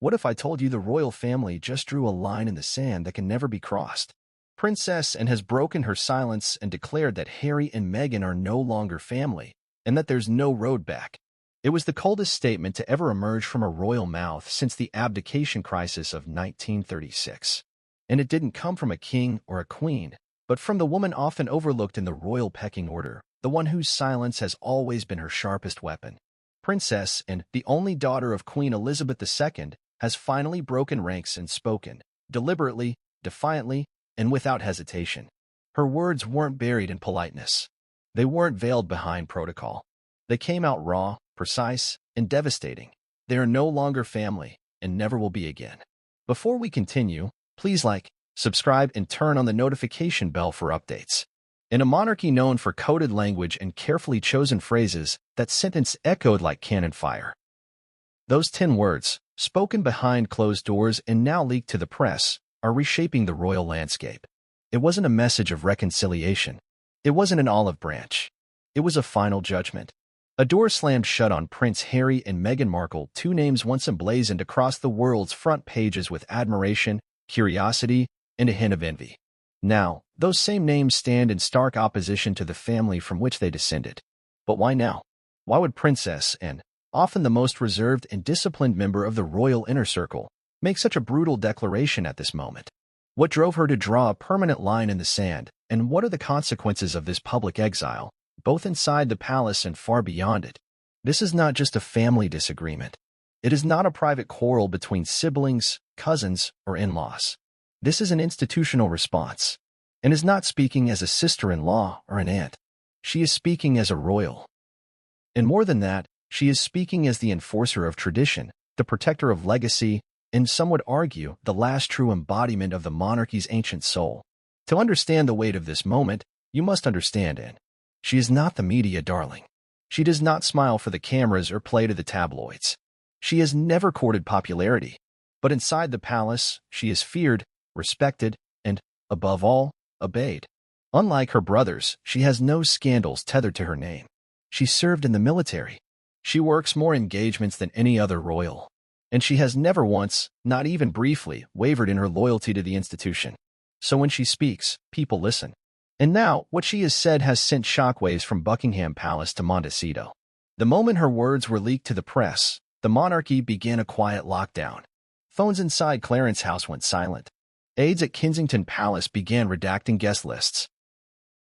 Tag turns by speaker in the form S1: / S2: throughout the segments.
S1: What if I told you the royal family just drew a line in the sand that can never be crossed? Princess Anne has broken her silence and declared that Harry and Meghan are no longer family, and that there's no road back. It was the coldest statement to ever emerge from a royal mouth since the abdication crisis of 1936. And it didn't come from a king or a queen, but from the woman often overlooked in the royal pecking order, the one whose silence has always been her sharpest weapon. Princess Anne, the only daughter of Queen Elizabeth II, has finally broken ranks and spoken, deliberately, defiantly, and without hesitation. Her words weren't buried in politeness. They weren't veiled behind protocol. They came out raw, precise, and devastating. They are no longer family, and never will be again. Before we continue, please like, subscribe, and turn on the notification bell for updates. In a monarchy known for coded language and carefully chosen phrases, that sentence echoed like cannon fire. Those 10 words, spoken behind closed doors and now leaked to the press, are reshaping the royal landscape. It wasn't a message of reconciliation. It wasn't an olive branch. It was a final judgment. A door slammed shut on Prince Harry and Meghan Markle, two names once emblazoned across the world's front pages with admiration, curiosity, and a hint of envy. Now, those same names stand in stark opposition to the family from which they descended. But why now? Why would Princess Anne, often the most reserved and disciplined member of the royal inner circle, make such a brutal declaration at this moment? What drove her to draw a permanent line in the sand, and what are the consequences of this public exile, both inside the palace and far beyond it? This is not just a family disagreement. It is not a private quarrel between siblings, cousins, or in-laws. This is an institutional response, and is not speaking as a sister-in-law or an aunt. She is speaking as a royal. And more than that, she is speaking as the enforcer of tradition, the protector of legacy, and some would argue the last true embodiment of the monarchy's ancient soul. To understand the weight of this moment, you must understand Anne. She is not the media darling. She does not smile for the cameras or play to the tabloids. She has never courted popularity. But inside the palace, she is feared, respected, and, above all, obeyed. Unlike her brothers, she has no scandals tethered to her name. She served in the military. She works more engagements than any other royal. And she has never once, not even briefly, wavered in her loyalty to the institution. So when she speaks, people listen. And now, what she has said has sent shockwaves from Buckingham Palace to Montecito. The moment her words were leaked to the press, the monarchy began a quiet lockdown. Phones inside Clarence House went silent. Aides at Kensington Palace began redacting guest lists.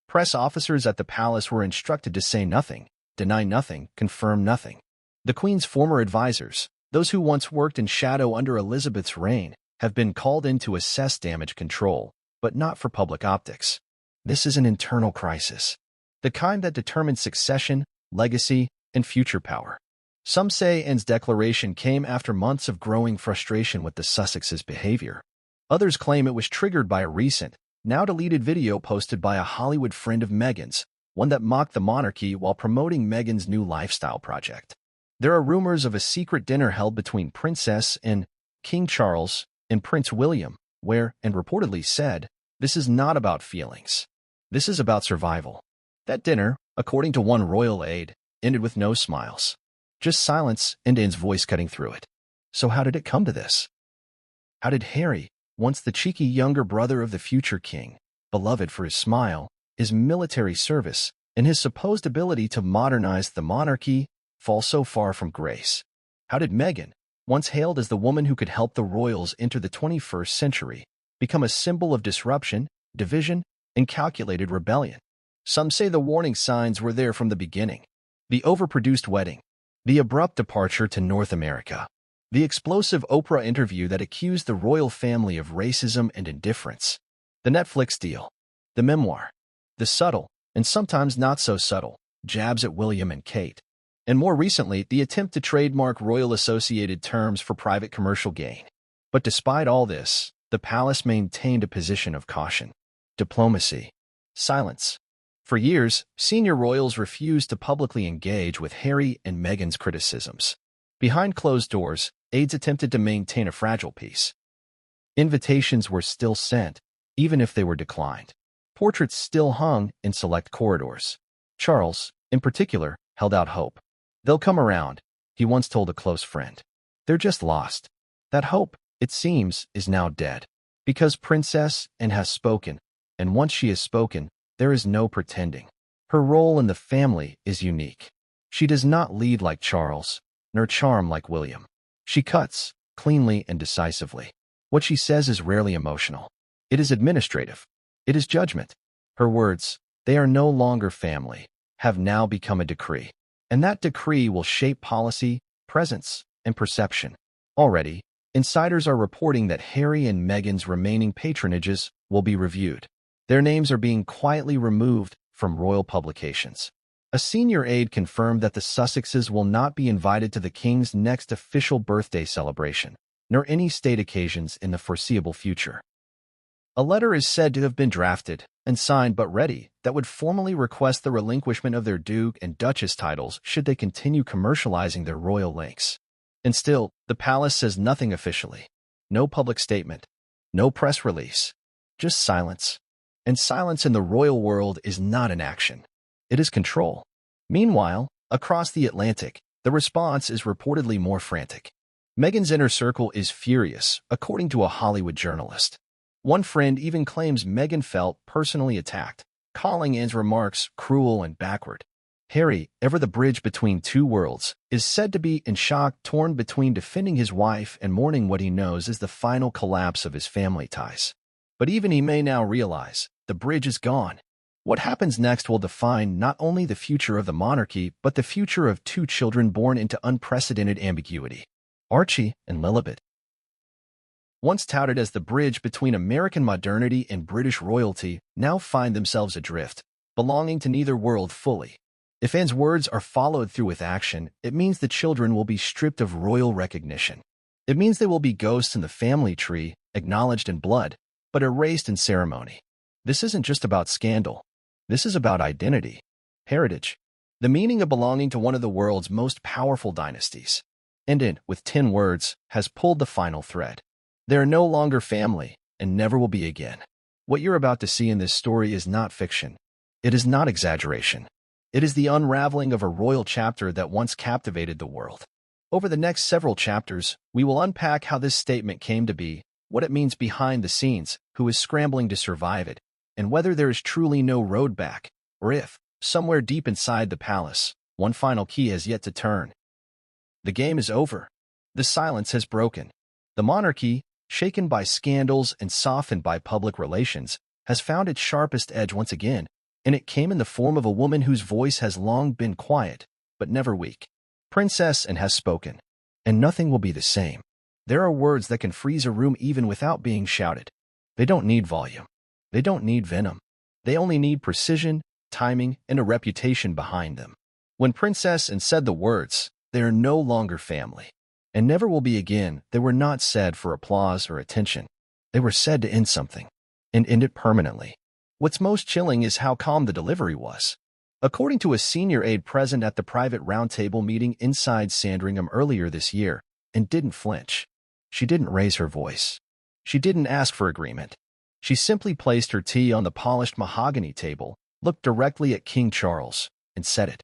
S1: Press officers at the palace were instructed to say nothing, deny nothing, confirm nothing. The Queen's former advisors, those who once worked in shadow under Elizabeth's reign, have been called in to assess damage control, but not for public optics. This is an internal crisis, the kind that determines succession, legacy, and future power. Some say Anne's declaration came after months of growing frustration with the Sussexes' behavior. Others claim it was triggered by a recent, now-deleted video posted by a Hollywood friend of Meghan's, one that mocked the monarchy while promoting Meghan's new lifestyle project. There are rumors of a secret dinner held between Princess and King Charles and Prince William, where, and reportedly said, this is not about feelings. This is about survival. That dinner, according to one royal aide, ended with no smiles. Just silence and Anne's voice cutting through it. So how did it come to this? How did Harry, once the cheeky younger brother of the future king, beloved for his smile, his military service, and his supposed ability to modernize the monarchy, fall so far from grace? How did Meghan, once hailed as the woman who could help the royals enter the 21st century, become a symbol of disruption, division, and calculated rebellion? Some say the warning signs were there from the beginning. The overproduced wedding, the abrupt departure to North America, the explosive Oprah interview that accused the royal family of racism and indifference, the Netflix deal, the memoir, the subtle, and sometimes not so subtle, jabs at William and Kate, and more recently, the attempt to trademark royal-associated terms for private commercial gain. But despite all this, the palace maintained a position of caution, diplomacy, silence. For years, senior royals refused to publicly engage with Harry and Meghan's criticisms. Behind closed doors, aides attempted to maintain a fragile peace. Invitations were still sent, even if they were declined. Portraits still hung in select corridors. Charles, in particular, held out hope. They'll come around, he once told a close friend. They're just lost. That hope, it seems, is now dead. Because Princess Anne has spoken, and once she has spoken, there is no pretending. Her role in the family is unique. She does not lead like Charles, nor charm like William. She cuts, cleanly and decisively. What she says is rarely emotional. It is administrative. It is judgment. Her words, "They are no longer family," have now become a decree. And that decree will shape policy, presence, and perception. Already, insiders are reporting that Harry and Meghan's remaining patronages will be reviewed. Their names are being quietly removed from royal publications. A senior aide confirmed that the Sussexes will not be invited to the king's next official birthday celebration, nor any state occasions in the foreseeable future. A letter is said to have been drafted and signed but ready that would formally request the relinquishment of their duke and duchess titles should they continue commercializing their royal links. And still, the palace says nothing officially. No public statement. No press release. Just silence. And silence in the royal world is not an action. It is control. Meanwhile, across the Atlantic, the response is reportedly more frantic. Meghan's inner circle is furious, according to a Hollywood journalist. One friend even claims Meghan felt personally attacked, calling Anne's remarks cruel and backward. Harry, ever the bridge between two worlds, is said to be in shock, torn between defending his wife and mourning what he knows is the final collapse of his family ties. But even he may now realize, the bridge is gone. What happens next will define not only the future of the monarchy, but the future of two children born into unprecedented ambiguity. Archie and Lilibet. Once touted as the bridge between American modernity and British royalty, now find themselves adrift, belonging to neither world fully. If Anne's words are followed through with action, it means the children will be stripped of royal recognition. It means they will be ghosts in the family tree, acknowledged in blood, but erased in ceremony. This isn't just about scandal. This is about identity, heritage, the meaning of belonging to one of the world's most powerful dynasties. And it, with 10 words, has pulled the final thread. They are no longer family, and never will be again. What you're about to see in this story is not fiction. It is not exaggeration. It is the unraveling of a royal chapter that once captivated the world. Over the next several chapters, we will unpack how this statement came to be, what it means behind the scenes, who is scrambling to survive it, and whether there is truly no road back, or if, somewhere deep inside the palace, one final key has yet to turn. The game is over. The silence has broken. The monarchy, shaken by scandals and softened by public relations, has found its sharpest edge once again, and it came in the form of a woman whose voice has long been quiet, but never weak. Princess Anne has spoken, and nothing will be the same. There are words that can freeze a room even without being shouted. They don't need volume. They don't need venom. They only need precision, timing, and a reputation behind them. When Princess Anne said the words, "They are no longer family, and never will be again," they were not said for applause or attention. They were said to end something, and end it permanently. What's most chilling is how calm the delivery was. According to a senior aide present at the private roundtable meeting inside Sandringham earlier this year, and didn't flinch. She didn't raise her voice. She didn't ask for agreement. She simply placed her tea on the polished mahogany table, looked directly at King Charles, and said it.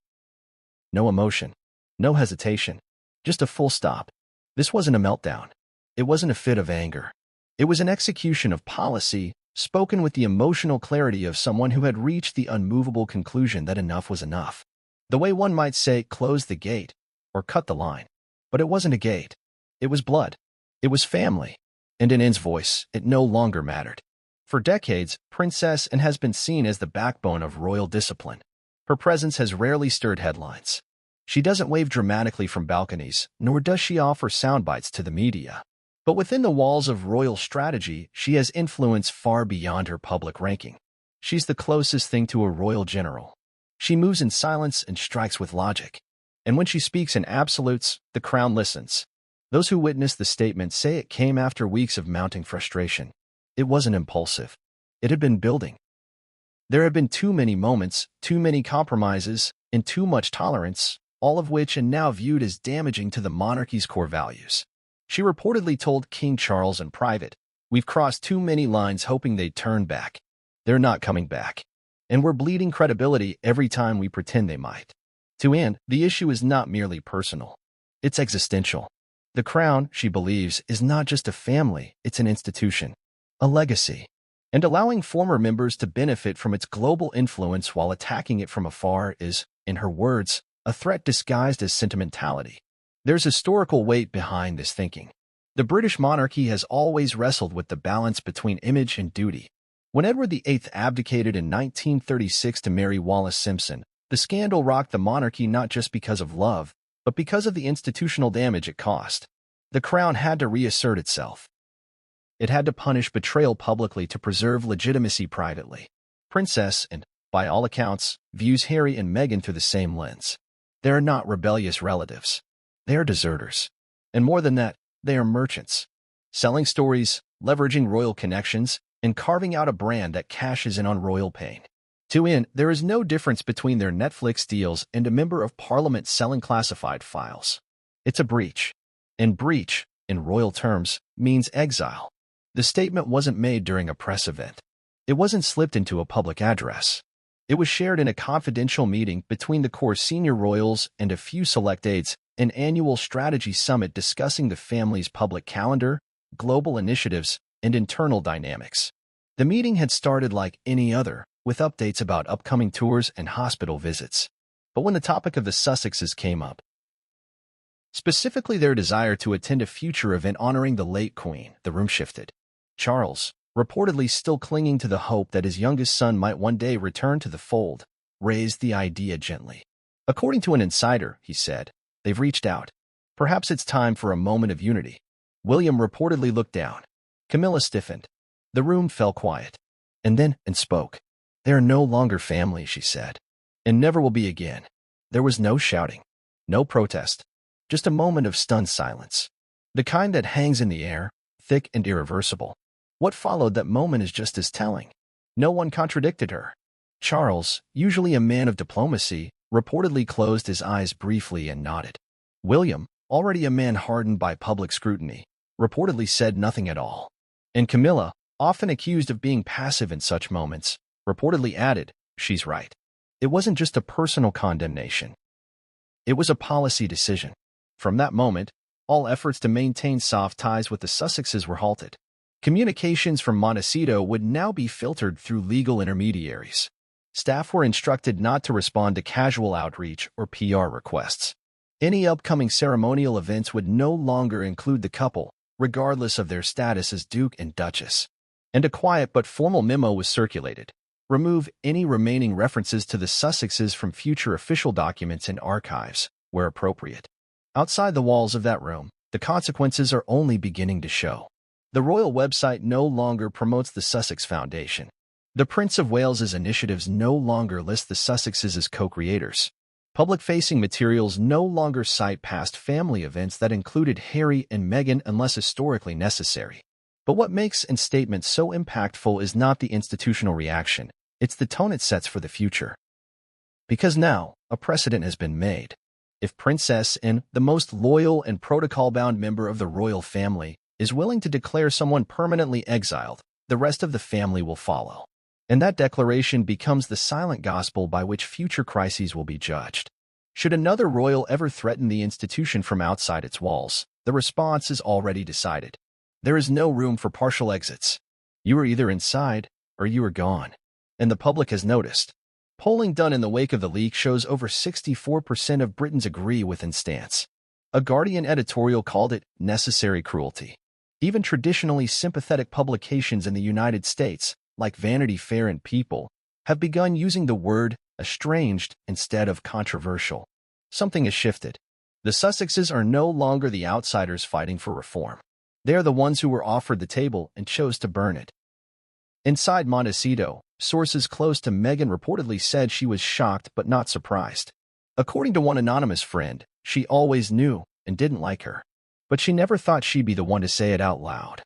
S1: No emotion. No hesitation. Just a full stop. This wasn't a meltdown. It wasn't a fit of anger. It was an execution of policy, spoken with the emotional clarity of someone who had reached the unmovable conclusion that enough was enough. The way one might say, close the gate, or cut the line. But it wasn't a gate. It was blood. It was family. And in Anne's voice, it no longer mattered. For decades, Princess Anne has been seen as the backbone of royal discipline. Her presence has rarely stirred headlines. She doesn't wave dramatically from balconies, nor does she offer soundbites to the media. But within the walls of royal strategy, she has influence far beyond her public ranking. She's the closest thing to a royal general. She moves in silence and strikes with logic. And when she speaks in absolutes, the crown listens. Those who witnessed the statement say it came after weeks of mounting frustration. It wasn't impulsive. It had been building. There had been too many moments, too many compromises, and too much tolerance, all of which are now viewed as damaging to the monarchy's core values. She reportedly told King Charles in private, "We've crossed too many lines hoping they'd turn back. They're not coming back. And we're bleeding credibility every time we pretend they might." To Anne, the issue is not merely personal. It's existential. The crown, she believes, is not just a family, it's an institution, a legacy. And allowing former members to benefit from its global influence while attacking it from afar is, in her words, a threat disguised as sentimentality. There's historical weight behind this thinking. The British monarchy has always wrestled with the balance between image and duty. When Edward VIII abdicated in 1936 to marry Wallis Simpson, the scandal rocked the monarchy not just because of love, but because of the institutional damage it caused. The crown had to reassert itself. It had to punish betrayal publicly to preserve legitimacy privately. Princess, and, by all accounts, views Harry and Meghan through the same lens. They are not rebellious relatives. They are deserters. And more than that, they are merchants. Selling stories, leveraging royal connections, and carving out a brand that cashes in on royal pain. To end, there is no difference between their Netflix deals and a member of Parliament selling classified files. It's a breach. And breach, in royal terms, means exile. The statement wasn't made during a press event. It wasn't slipped into a public address. It was shared in a confidential meeting between the core senior royals and a few select aides, an annual strategy summit discussing the family's public calendar, global initiatives, and internal dynamics. The meeting had started like any other, with updates about upcoming tours and hospital visits. But when the topic of the Sussexes came up, specifically their desire to attend a future event honoring the late Queen, the room shifted. Charles, reportedly still clinging to the hope that his youngest son might one day return to the fold, raised the idea gently. According to an insider, he said, they've reached out. Perhaps it's time for a moment of unity. William reportedly looked down. Camilla stiffened. The room fell quiet. And spoke. They are no longer family, she said. And never will be again. There was no shouting. No protest. Just a moment of stunned silence. The kind that hangs in the air, thick and irreversible. What followed that moment is just as telling. No one contradicted her. Charles, usually a man of diplomacy, reportedly closed his eyes briefly and nodded. William, already a man hardened by public scrutiny, reportedly said nothing at all. And Camilla, often accused of being passive in such moments, reportedly added, she's right. It wasn't just a personal condemnation. It was a policy decision. From that moment, all efforts to maintain soft ties with the Sussexes were halted. Communications from Montecito would now be filtered through legal intermediaries. Staff were instructed not to respond to casual outreach or PR requests. Any upcoming ceremonial events would no longer include the couple, regardless of their status as Duke and Duchess. And a quiet but formal memo was circulated. Remove any remaining references to the Sussexes from future official documents and archives, where appropriate. Outside the walls of that room, the consequences are only beginning to show. The royal website no longer promotes the Sussex Foundation. The Prince of Wales's initiatives no longer list the Sussexes as co-creators. Public-facing materials no longer cite past family events that included Harry and Meghan unless historically necessary. But what makes a statement so impactful is not the institutional reaction, it's the tone it sets for the future. Because now, a precedent has been made. If Princess Anne, the most loyal and protocol-bound member of the royal family, is willing to declare someone permanently exiled, the rest of the family will follow. And that declaration becomes the silent gospel by which future crises will be judged. Should another royal ever threaten the institution from outside its walls, the response is already decided. There is no room for partial exits. You are either inside, or you are gone. And the public has noticed. Polling done in the wake of the leak shows over 64% of Britons agree with Anne's stance. A Guardian editorial called it necessary cruelty. Even traditionally sympathetic publications in the United States, like Vanity Fair and People, have begun using the word estranged instead of controversial. Something has shifted. The Sussexes are no longer the outsiders fighting for reform. They are the ones who were offered the table and chose to burn it. Inside Montecito, sources close to Meghan reportedly said she was shocked but not surprised. According to one anonymous friend, she always knew and didn't like her. But she never thought she'd be the one to say it out loud.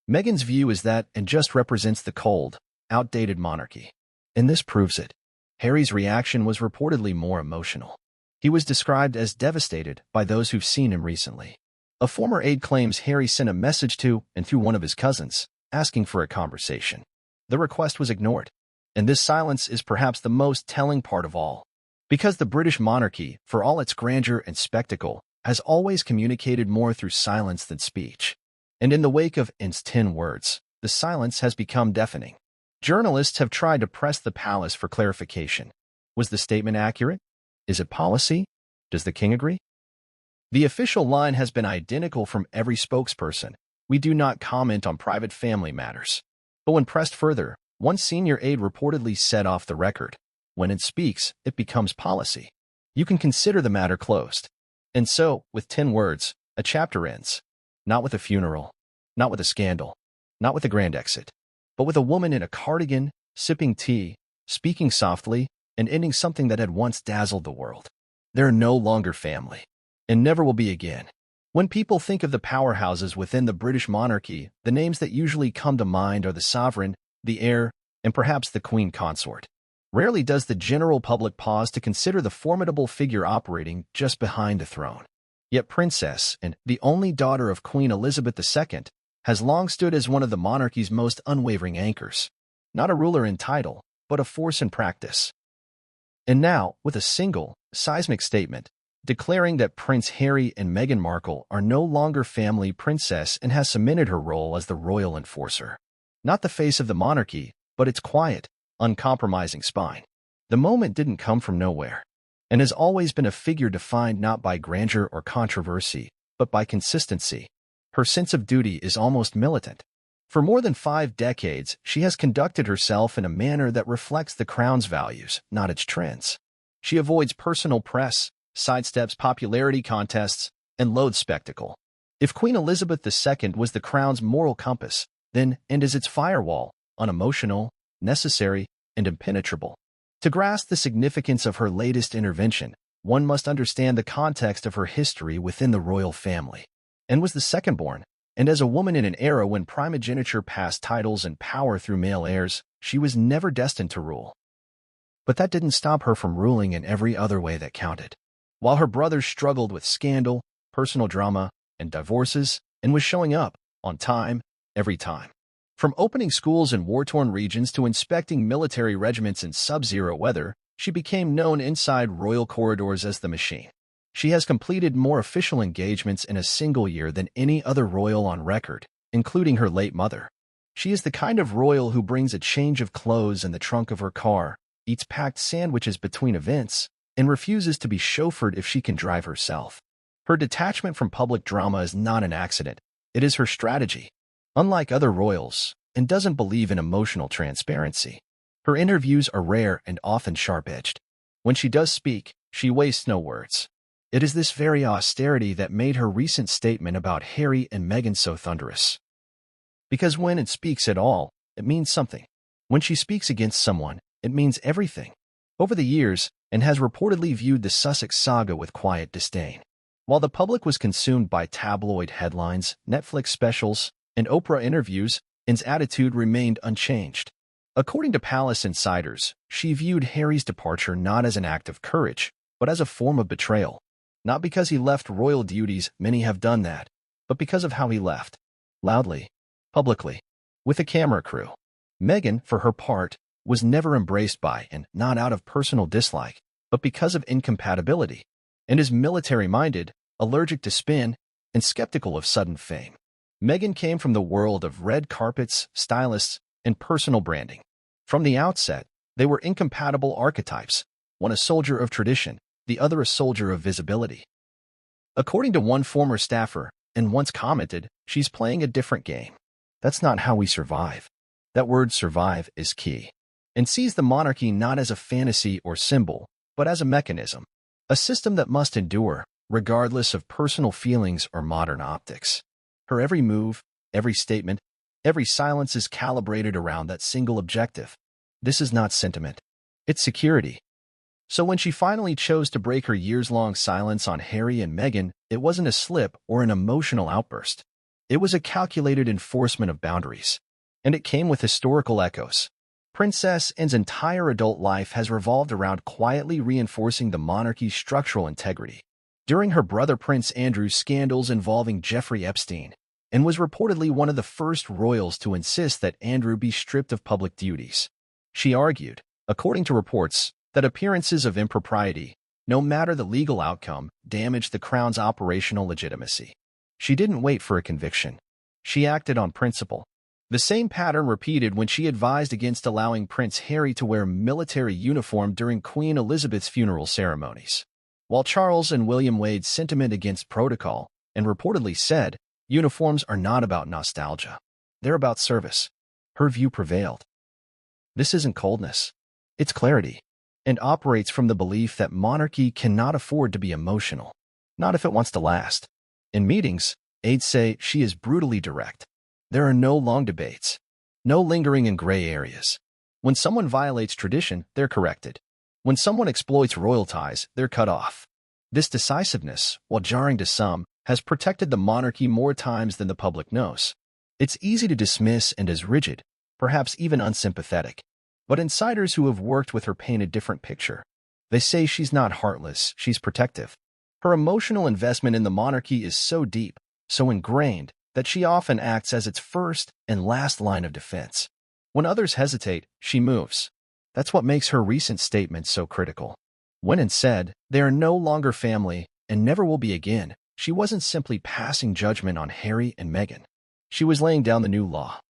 S1: Meghan's view is that Anne just represents the cold, outdated monarchy. And this proves it. Harry's reaction was reportedly more emotional. He was described as devastated by those who've seen him recently. A former aide claims Harry sent a message to and through one of his cousins, asking for a conversation. The request was ignored. And this silence is perhaps the most telling part of all. Because the British monarchy, for all its grandeur and spectacle, has always communicated more through silence than speech. And in the wake of its 10 words, the silence has become deafening. Journalists have tried to press the palace for clarification. Was the statement accurate? Is it policy? Does the king agree? The official line has been identical from every spokesperson. We do not comment on private family matters. But when pressed further, one senior aide reportedly said off the record, when it speaks, it becomes policy. You can consider the matter closed. And so, with 10 words, a chapter ends. Not with a funeral, not with a scandal, not with a grand exit, but with a woman in a cardigan, sipping tea, speaking softly, and ending something that had once dazzled the world. They're no longer family, and never will be again. When people think of the powerhouses within the British monarchy, the names that usually come to mind are the sovereign, the heir, and perhaps the queen consort. Rarely does the general public pause to consider the formidable figure operating just behind the throne. Yet Princess, and the only daughter of Queen Elizabeth II, has long stood as one of the monarchy's most unwavering anchors. Not a ruler in title, but a force in practice. And now, with a single, seismic statement, declaring that Prince Harry and Meghan Markle are no longer family, Princess and has cemented her role as the royal enforcer. Not the face of the monarchy, but its quiet, uncompromising spine. The moment didn't come from nowhere, and has always been a figure defined not by grandeur or controversy, but by consistency. Her sense of duty is almost militant. For more than 5 decades, she has conducted herself in a manner that reflects the crown's values, not its trends. She avoids personal press, sidesteps popularity contests, and loathes spectacle. If Queen Elizabeth II was the crown's moral compass, then and is its firewall, unemotional, necessary, and impenetrable. To grasp the significance of her latest intervention, one must understand the context of her history within the royal family. And was the second-born, and as a woman in an era when primogeniture passed titles and power through male heirs, she was never destined to rule. But that didn't stop her from ruling in every other way that counted. While her brothers struggled with scandal, personal drama, and divorces, and was showing up, on time, every time. From opening schools in war-torn regions to inspecting military regiments in sub-zero weather, she became known inside royal corridors as the Machine. She has completed more official engagements in a single year than any other royal on record, including her late mother. She is the kind of royal who brings a change of clothes in the trunk of her car, eats packed sandwiches between events, and refuses to be chauffeured if she can drive herself. Her detachment from public drama is not an accident. It is her strategy. Unlike other royals, and doesn't believe in emotional transparency. Her interviews are rare and often sharp-edged. When she does speak, she wastes no words. It is this very austerity that made her recent statement about Harry and Meghan so thunderous. Because when it speaks at all, it means something. When she speaks against someone, it means everything. Over the years, and has reportedly viewed the Sussex saga with quiet disdain. While the public was consumed by tabloid headlines, Netflix specials, and Oprah interviews, Anne's attitude remained unchanged. According to palace insiders, she viewed Harry's departure not as an act of courage, but as a form of betrayal. Not because he left royal duties, many have done that, but because of how he left. Loudly, publicly, with a camera crew. Meghan, for her part, was never embraced by and not out of personal dislike, but because of incompatibility, and is military-minded, allergic to spin, and skeptical of sudden fame. Meghan came from the world of red carpets, stylists, and personal branding. From the outset, they were incompatible archetypes, one a soldier of tradition, the other a soldier of visibility. According to one former staffer, and once commented, she's playing a different game. That's not how we survive. That word survive is key. And sees the monarchy not as a fantasy or symbol, but as a mechanism. A system that must endure, regardless of personal feelings or modern optics. Her every move, every statement, every silence is calibrated around that single objective. This is not sentiment. It's security. So when she finally chose to break her years-long silence on Harry and Meghan, it wasn't a slip or an emotional outburst. It was a calculated enforcement of boundaries. And it came with historical echoes. Princess Anne's entire adult life has revolved around quietly reinforcing the monarchy's structural integrity. During her brother Prince Andrew's scandals involving Jeffrey Epstein, Anne was reportedly one of the first royals to insist that Andrew be stripped of public duties. She argued, according to reports, that appearances of impropriety, no matter the legal outcome, damaged the crown's operational legitimacy. She didn't wait for a conviction. She acted on principle. The same pattern repeated when she advised against allowing Prince Harry to wear military uniform during Queen Elizabeth's funeral ceremonies. While Charles and William weighed sentiment against protocol and reportedly said, uniforms are not about nostalgia. They're about service. Her view prevailed. This isn't coldness. It's clarity, and operates from the belief that monarchy cannot afford to be emotional, not if it wants to last. In meetings, aides say she is brutally direct. There are no long debates, no lingering in gray areas. When someone violates tradition, they're corrected. When someone exploits royal ties, they're cut off. This decisiveness, while jarring to some, has protected the monarchy more times than the public knows. It's easy to dismiss and as rigid, perhaps even unsympathetic. But insiders who have worked with her paint a different picture. They say she's not heartless, she's protective. Her emotional investment in the monarchy is so deep, so ingrained, that she often acts as its first and last line of defense. When others hesitate, she moves. That's what makes her recent statements so critical. When it said, "They are no longer family and never will be again," she wasn't simply passing judgment on Harry and Meghan. She was laying down the new law.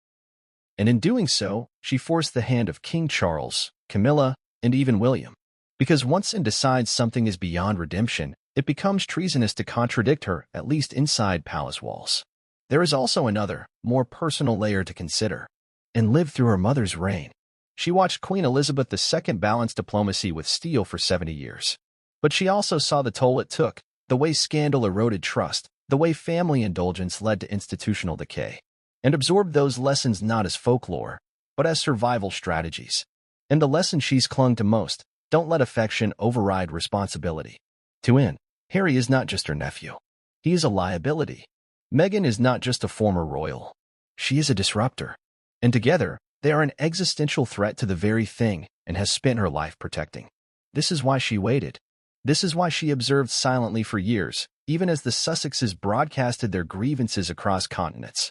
S1: And in doing so, she forced the hand of King Charles, Camilla, and even William. Because once it decides something is beyond redemption, it becomes treasonous to contradict her, at least inside palace walls. There is also another, more personal layer to consider. And lived through her mother's reign. She watched Queen Elizabeth II balance diplomacy with steel for 70 years. But she also saw the toll it took, the way scandal eroded trust, the way family indulgence led to institutional decay, and absorbed those lessons not as folklore, but as survival strategies. And the lesson she's clung to most: don't let affection override responsibility. To end, Harry is not just her nephew. He is a liability. Meghan is not just a former royal. She is a disruptor. And together, they are an existential threat to the very thing and has spent her life protecting. This is why she waited. This is why she observed silently for years, even as the Sussexes broadcasted their grievances across continents.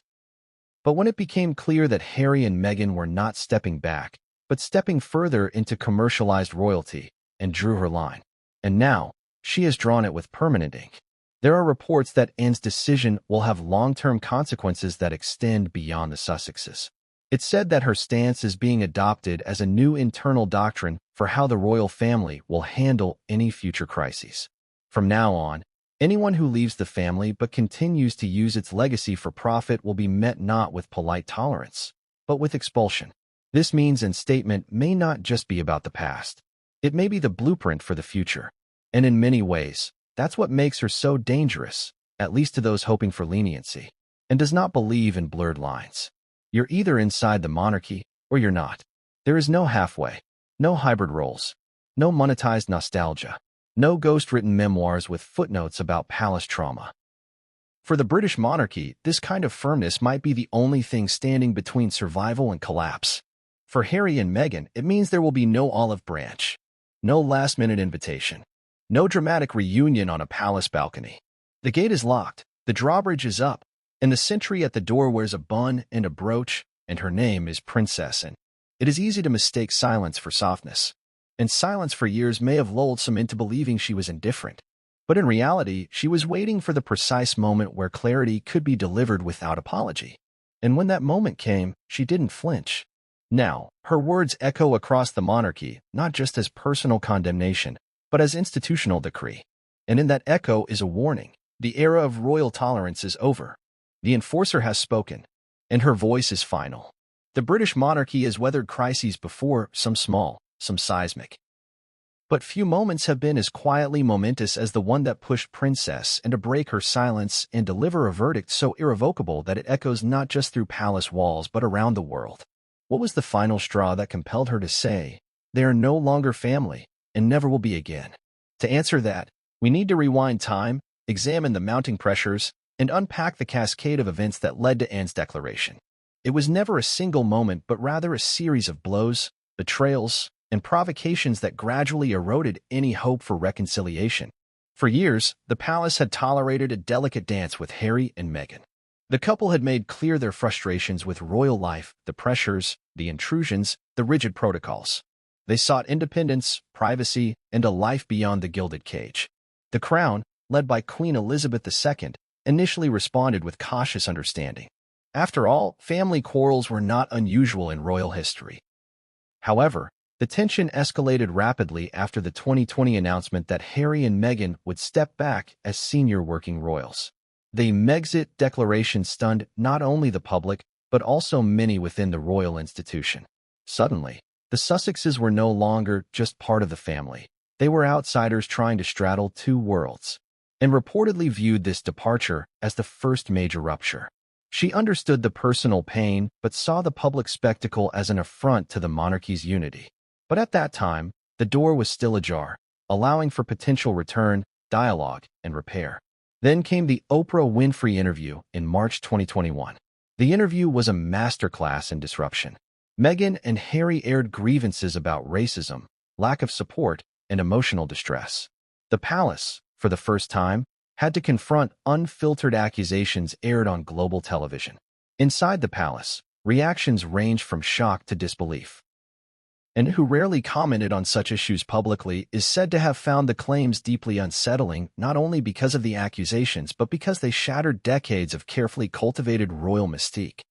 S1: But when it became clear that Harry and Meghan were not stepping back, but stepping further into commercialized royalty, and drew her line. And now, she has drawn it with permanent ink. There are reports that Anne's decision will have long-term consequences that extend beyond the Sussexes. It's said that her stance is being adopted as a new internal doctrine for how the royal family will handle any future crises. From now on, anyone who leaves the family but continues to use its legacy for profit will be met not with polite tolerance, but with expulsion. This means Anne's statement may not just be about the past. It may be the blueprint for the future. And in many ways, that's what makes her so dangerous, at least to those hoping for leniency, and does not believe in blurred lines. You're either inside the monarchy or you're not. There is no halfway, no hybrid roles, no monetized nostalgia, no ghost-written memoirs with footnotes about palace trauma. For the British monarchy, this kind of firmness might be the only thing standing between survival and collapse. For Harry and Meghan, it means there will be no olive branch, no last-minute invitation, no dramatic reunion on a palace balcony. The gate is locked, the drawbridge is up, and the sentry at the door wears a bun and a brooch, and her name is Princess Anne. It is easy to mistake silence for softness, and silence for years may have lulled some into believing she was indifferent. But in reality, she was waiting for the precise moment where clarity could be delivered without apology. And when that moment came, she didn't flinch. Now, her words echo across the monarchy, not just as personal condemnation, but as institutional decree. And in that echo is a warning. The era of royal tolerance is over. The enforcer has spoken, and her voice is final. The British monarchy has weathered crises before, some small, some seismic. But few moments have been as quietly momentous as the one that pushed Princess Anne to break her silence and deliver a verdict so irrevocable that it echoes not just through palace walls but around the world. What was the final straw that compelled her to say, "They are no longer family, and never will be again"? To answer that, we need to rewind time, examine the mounting pressures, and unpack the cascade of events that led to Anne's declaration. It was never a single moment, but rather a series of blows, betrayals, and provocations that gradually eroded any hope for reconciliation. For years, the palace had tolerated a delicate dance with Harry and Meghan. The couple had made clear their frustrations with royal life, the pressures, the intrusions, the rigid protocols. They sought independence, privacy, and a life beyond the gilded cage. The Crown, led by Queen Elizabeth II, initially responded with cautious understanding. After all, family quarrels were not unusual in royal history. However, the tension escalated rapidly after the 2020 announcement that Harry and Meghan would step back as senior working royals. The Megxit declaration stunned not only the public, but also many within the royal institution. Suddenly, the Sussexes were no longer just part of the family. They were outsiders trying to straddle two worlds, and reportedly viewed this departure as the first major rupture. She understood the personal pain, but saw the public spectacle as an affront to the monarchy's unity. But at that time, the door was still ajar, allowing for potential return, dialogue, and repair. Then came the Oprah Winfrey interview in March 2021. The interview was a masterclass in disruption. Meghan and Harry aired grievances about racism, lack of support, and emotional distress. The palace, for the first time, had to confront unfiltered accusations aired on global television. Inside the palace, reactions ranged from shock to disbelief. And who rarely commented on such issues publicly is said to have found the claims deeply unsettling, not only because of the accusations, but because they shattered decades of carefully cultivated royal mystique.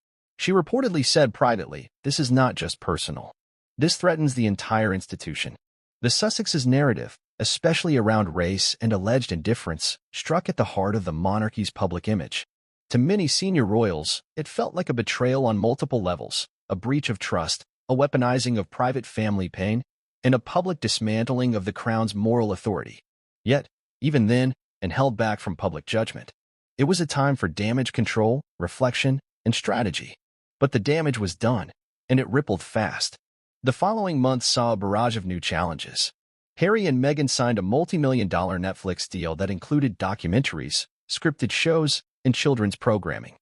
S1: She reportedly said privately, "This is not just personal. This threatens the entire institution." The Sussexes' narrative, especially around race and alleged indifference, struck at the heart of the monarchy's public image. To many senior royals, it felt like a betrayal on multiple levels, a breach of trust, a weaponizing of private family pain, and a public dismantling of the crown's moral authority. Yet, even then, and held back from public judgment, it was a time for damage control, reflection, and strategy. But the damage was done, and it rippled fast. The following months saw a barrage of new challenges. Harry and Meghan signed a multi-million-dollar Netflix deal that included documentaries, scripted shows, and children's programming.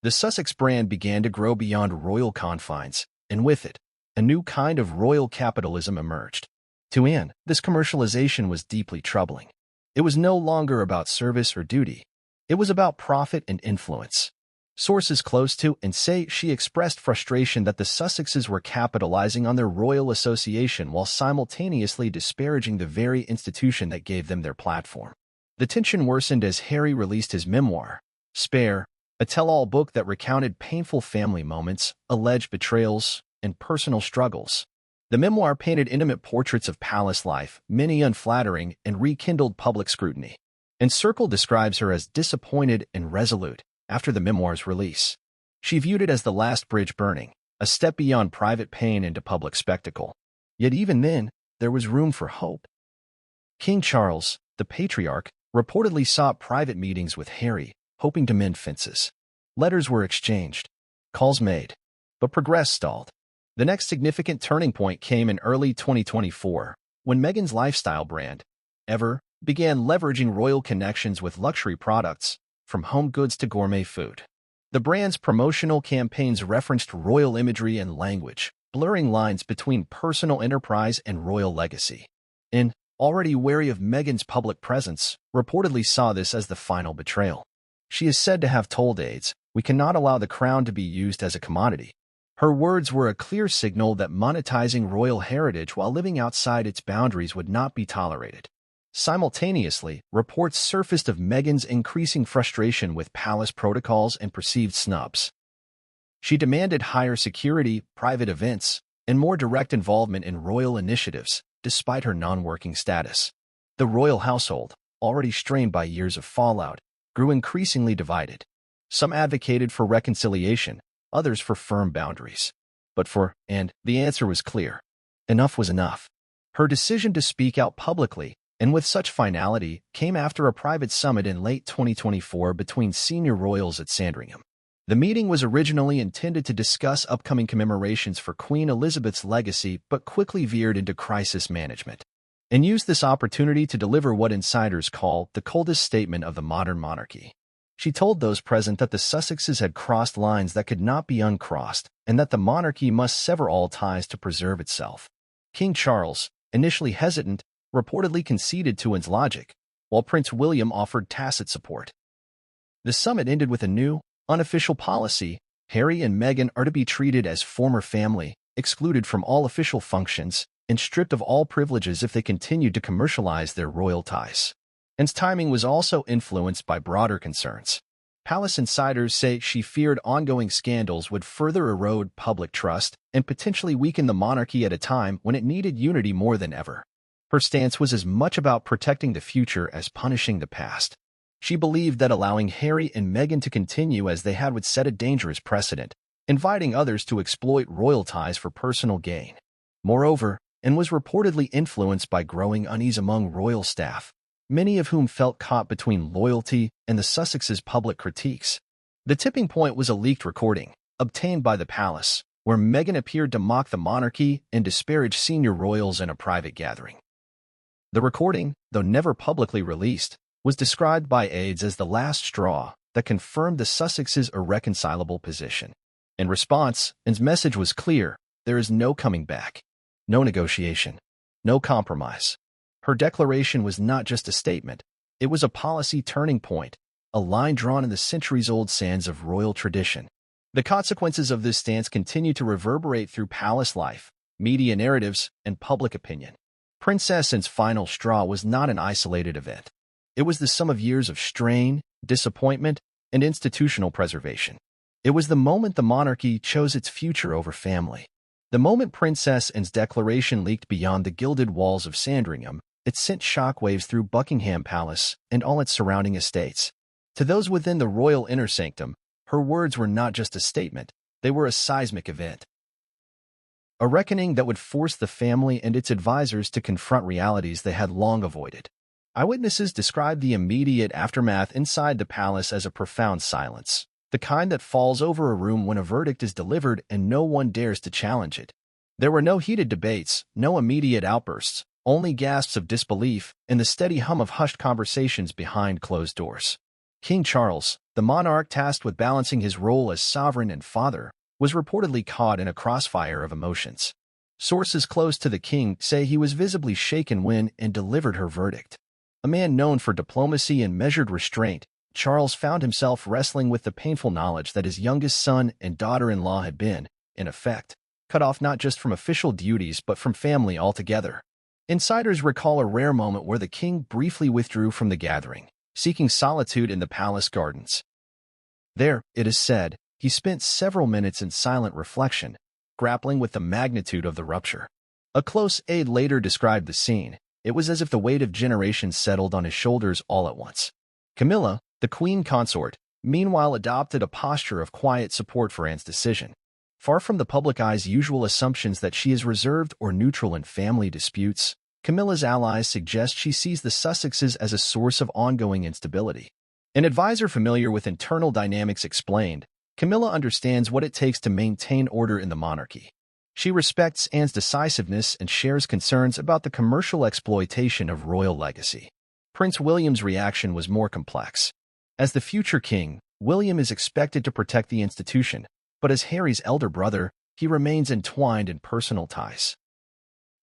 S1: The Sussex brand began to grow beyond royal confines, and with it, a new kind of royal capitalism emerged. To Anne, this commercialization was deeply troubling. It was no longer about service or duty. It was about profit and influence. Sources close to and say she expressed frustration that the Sussexes were capitalizing on their royal association while simultaneously disparaging the very institution that gave them their platform. The tension worsened as Harry released his memoir, Spare, a tell-all book that recounted painful family moments, alleged betrayals, and personal struggles. The memoir painted intimate portraits of palace life, many unflattering, and rekindled public scrutiny. Encircle describes her as disappointed and resolute after the memoir's release. She viewed it as the last bridge burning, a step beyond private pain into public spectacle. Yet even then, there was room for hope. King Charles, the patriarch, reportedly sought private meetings with Harry, hoping to mend fences. Letters were exchanged, calls made, but progress stalled. The next significant turning point came in early 2024, when Meghan's lifestyle brand, Ever, began leveraging royal connections with luxury products, from home goods to gourmet food. The brand's promotional campaigns referenced royal imagery and language, blurring lines between personal enterprise and royal legacy. Anne, already wary of Meghan's public presence, reportedly saw this as the final betrayal. She is said to have told aides, "We cannot allow the crown to be used as a commodity." Her words were a clear signal that monetizing royal heritage while living outside its boundaries would not be tolerated. Simultaneously, reports surfaced of Meghan's increasing frustration with palace protocols and perceived snubs. She demanded higher security, private events, and more direct involvement in royal initiatives, despite her non-working status. The royal household, already strained by years of fallout, grew increasingly divided. Some advocated for reconciliation, others for firm boundaries. But for Anne, the answer was clear. Enough was enough. Her decision to speak out publicly, and with such finality, came after a private summit in late 2024 between senior royals at Sandringham. The meeting was originally intended to discuss upcoming commemorations for Queen Elizabeth's legacy, but quickly veered into crisis management, and used this opportunity to deliver what insiders call the coldest statement of the modern monarchy. She told those present that the Sussexes had crossed lines that could not be uncrossed, and that the monarchy must sever all ties to preserve itself. King Charles, initially hesitant, reportedly conceded to Anne's logic, while Prince William offered tacit support. The summit ended with a new, unofficial policy: Harry and Meghan are to be treated as former family, excluded from all official functions, and stripped of all privileges if they continued to commercialize their royal ties. Anne's timing was also influenced by broader concerns. Palace insiders say she feared ongoing scandals would further erode public trust and potentially weaken the monarchy at a time when it needed unity more than ever. Her stance was as much about protecting the future as punishing the past. She believed that allowing Harry and Meghan to continue as they had would set a dangerous precedent, inviting others to exploit royal ties for personal gain. Moreover, Anne was reportedly influenced by growing unease among royal staff, many of whom felt caught between loyalty and the Sussexes' public critiques. The tipping point was a leaked recording, obtained by the palace, where Meghan appeared to mock the monarchy and disparage senior royals in a private gathering. The recording, though never publicly released, was described by aides as the last straw that confirmed the Sussexes' irreconcilable position. In response, Anne's message was clear: there is no coming back, no negotiation, no compromise. Her declaration was not just a statement, it was a policy turning point, a line drawn in the centuries-old sands of royal tradition. The consequences of this stance continue to reverberate through palace life, media narratives, and public opinion. Princess Anne's final straw was not an isolated event. It was the sum of years of strain, disappointment, and institutional preservation. It was the moment the monarchy chose its future over family. The moment Princess Anne's declaration leaked beyond the gilded walls of Sandringham, it sent shockwaves through Buckingham Palace and all its surrounding estates. To those within the royal inner sanctum, her words were not just a statement, they were a seismic event. A reckoning that would force the family and its advisors to confront realities they had long avoided. Eyewitnesses described the immediate aftermath inside the palace as a profound silence, the kind that falls over a room when a verdict is delivered and no one dares to challenge it. There were no heated debates, no immediate outbursts, only gasps of disbelief and the steady hum of hushed conversations behind closed doors. King Charles, the monarch tasked with balancing his role as sovereign and father, was reportedly caught in a crossfire of emotions. Sources close to the king say he was visibly shaken when Anne delivered her verdict. A man known for diplomacy and measured restraint, Charles found himself wrestling with the painful knowledge that his youngest son and daughter-in-law had been, in effect, cut off not just from official duties but from family altogether. Insiders recall a rare moment where the king briefly withdrew from the gathering, seeking solitude in the palace gardens. There, it is said, he spent several minutes in silent reflection, grappling with the magnitude of the rupture. A close aide later described the scene. It was as if the weight of generations settled on his shoulders all at once. Camilla, the queen consort, meanwhile adopted a posture of quiet support for Anne's decision. Far from the public eye's usual assumptions that she is reserved or neutral in family disputes, Camilla's allies suggest she sees the Sussexes as a source of ongoing instability. An advisor familiar with internal dynamics explained, Camilla understands what it takes to maintain order in the monarchy. She respects Anne's decisiveness and shares concerns about the commercial exploitation of royal legacy. Prince William's reaction was more complex. As the future king, William is expected to protect the institution, but as Harry's elder brother, he remains entwined in personal ties.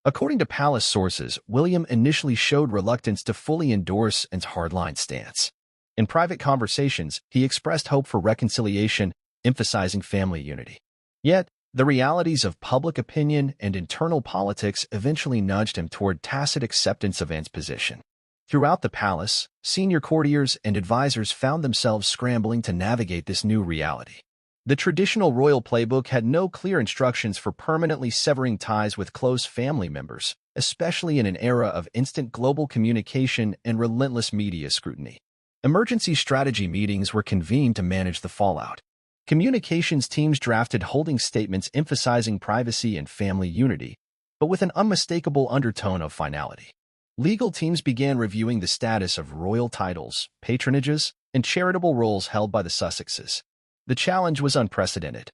S1: According to palace sources, William initially showed reluctance to fully endorse Anne's hardline stance. In private conversations, he expressed hope for reconciliation, emphasizing family unity. Yet, the realities of public opinion and internal politics eventually nudged him toward tacit acceptance of Anne's position. Throughout the palace, senior courtiers and advisors found themselves scrambling to navigate this new reality. The traditional royal playbook had no clear instructions for permanently severing ties with close family members, especially in an era of instant global communication and relentless media scrutiny. Emergency strategy meetings were convened to manage the fallout. Communications teams drafted holding statements emphasizing privacy and family unity, but with an unmistakable undertone of finality. Legal teams began reviewing the status of royal titles, patronages, and charitable roles held by the Sussexes. The challenge was unprecedented.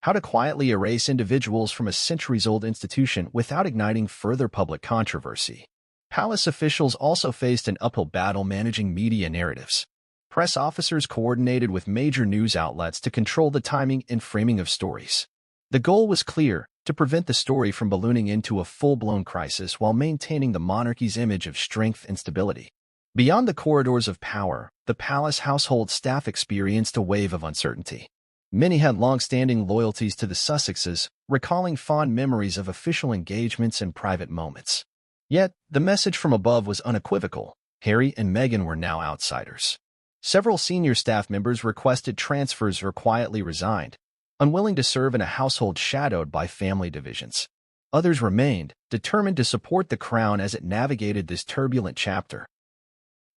S1: How to quietly erase individuals from a centuries-old institution without igniting further public controversy. Palace officials also faced an uphill battle managing media narratives. Press officers coordinated with major news outlets to control the timing and framing of stories. The goal was clear: to prevent the story from ballooning into a full-blown crisis while maintaining the monarchy's image of strength and stability. Beyond the corridors of power, the palace household staff experienced a wave of uncertainty. Many had long-standing loyalties to the Sussexes, recalling fond memories of official engagements and private moments. Yet, the message from above was unequivocal. Harry and Meghan were now outsiders. Several senior staff members requested transfers or quietly resigned, unwilling to serve in a household shadowed by family divisions. Others remained, determined to support the crown as it navigated this turbulent chapter.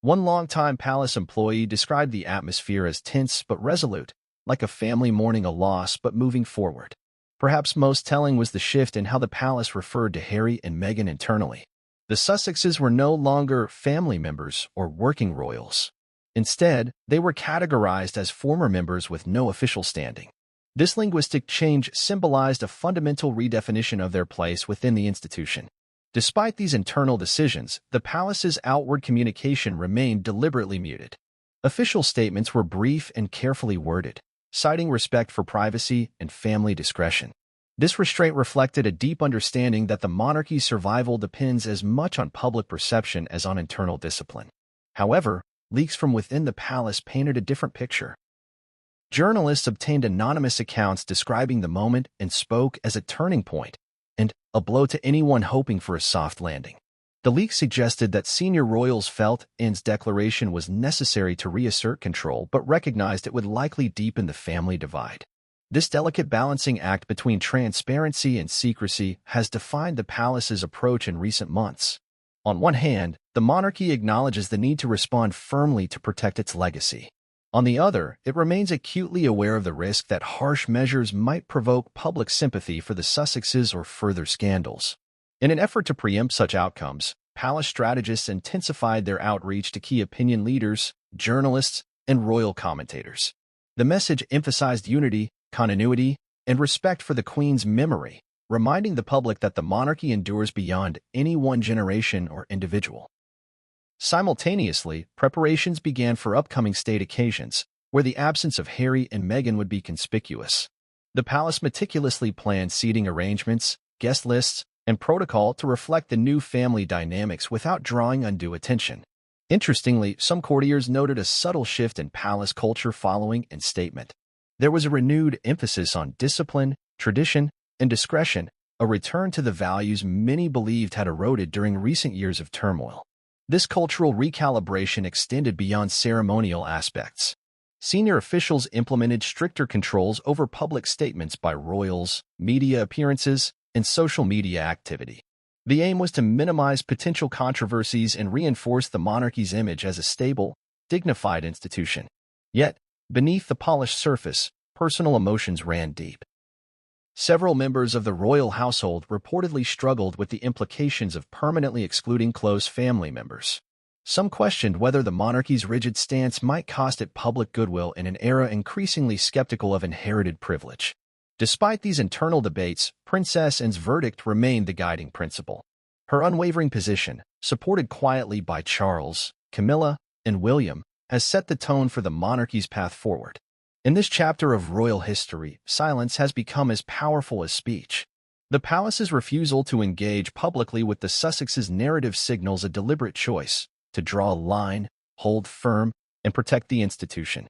S1: One longtime palace employee described the atmosphere as tense but resolute, like a family mourning a loss but moving forward. Perhaps most telling was the shift in how the palace referred to Harry and Meghan internally. The Sussexes were no longer family members or working royals. Instead, they were categorized as former members with no official standing. This linguistic change symbolized a fundamental redefinition of their place within the institution. Despite these internal decisions, the palace's outward communication remained deliberately muted. Official statements were brief and carefully worded, citing respect for privacy and family discretion. This restraint reflected a deep understanding that the monarchy's survival depends as much on public perception as on internal discipline. However, leaks from within the palace painted a different picture. Journalists obtained anonymous accounts describing the moment and spoke as a turning point and a blow to anyone hoping for a soft landing. The leaks suggested that senior royals felt Anne's declaration was necessary to reassert control but recognized it would likely deepen the family divide. This delicate balancing act between transparency and secrecy has defined the palace's approach in recent months. On one hand, the monarchy acknowledges the need to respond firmly to protect its legacy. On the other, it remains acutely aware of the risk that harsh measures might provoke public sympathy for the Sussexes or further scandals. In an effort to preempt such outcomes, palace strategists intensified their outreach to key opinion leaders, journalists, and royal commentators. The message emphasized unity, continuity, and respect for the Queen's memory, reminding the public that the monarchy endures beyond any one generation or individual. Simultaneously, preparations began for upcoming state occasions, where the absence of Harry and Meghan would be conspicuous. The palace meticulously planned seating arrangements, guest lists, and protocol to reflect the new family dynamics without drawing undue attention. Interestingly, some courtiers noted a subtle shift in palace culture following Anne's statement. There was a renewed emphasis on discipline, tradition, and discretion, a return to the values many believed had eroded during recent years of turmoil. This cultural recalibration extended beyond ceremonial aspects. Senior officials implemented stricter controls over public statements by royals, media appearances, and social media activity. The aim was to minimize potential controversies and reinforce the monarchy's image as a stable, dignified institution. Yet, beneath the polished surface, personal emotions ran deep. Several members of the royal household reportedly struggled with the implications of permanently excluding close family members. Some questioned whether the monarchy's rigid stance might cost it public goodwill in an era increasingly skeptical of inherited privilege. Despite these internal debates, Princess Anne's verdict remained the guiding principle. Her unwavering position, supported quietly by Charles, Camilla, and William, has set the tone for the monarchy's path forward. In this chapter of royal history, silence has become as powerful as speech. The palace's refusal to engage publicly with the Sussexes' narrative signals a deliberate choice to draw a line, hold firm, and protect the institution.